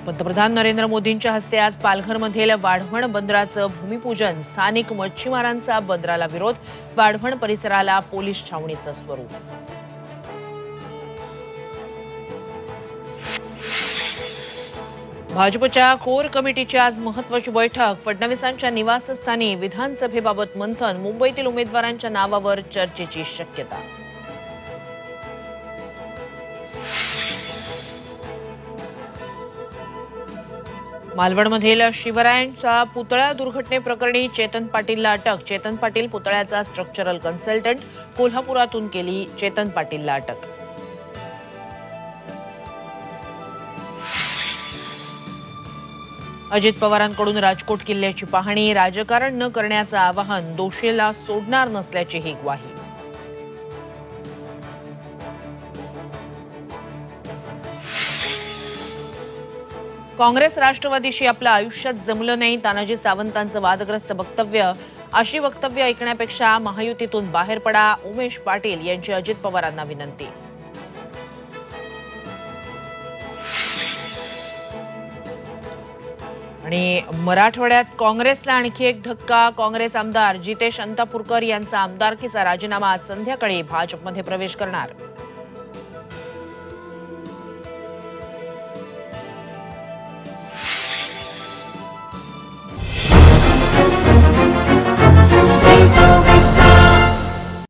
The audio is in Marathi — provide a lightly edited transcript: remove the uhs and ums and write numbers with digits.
पंतप्रधान नरेंद्र मोदींच्या हस्ते आज पालघरमधील वाढवण बंदराचं भूमिपूजन. स्थानिक मच्छीमारांचा बंदराला विरोध. वाढवण परिसराला पोलीस छावणीचं स्वरूप. भाजपच्या कोर कमिटीची आज महत्त्वाची बैठक. फडणवीसांच्या निवासस्थानी विधानसभेबाबत मंथन. मुंबईतील उमेदवारांच्या नावावर चर्चेची शक्यता. मालवणमधील शिवरायांच्या पुतळा दुर्घटनेप्रकरणी चेतन पाटीलला अटक. चेतन पाटील पुतळ्याचा स्ट्रक्चरल कन्सल्टंट. कोल्हापुरातून केली चेतन पाटीलला अटक. अजित पवारांकडून राजकोट किल्ल्याची पाहणी. राजकारण न करण्याचं आवाहन. दोषीला सोडणार नसल्याची ही ग्वाही. काँग्रेस राष्ट्रवादीशी आपलं आयुष्यात जमलं नाही. तानाजी सावंतांचं वादग्रस्त वक्तव्य. अशी वक्तव्य ऐकण्यापेक्षा महायुतीतून बाहेर पडा. उमेश पाटील यांची अजित पवारांना विनंती. आणि मराठवाड्यात काँग्रेसला आणखी एक धक्का. काँग्रेस आमदार जितेश अंतापूरकर यांचा आमदारकीचा राजीनामा आज संध्याकाळी भाजपमध्ये प्रवेश करणार.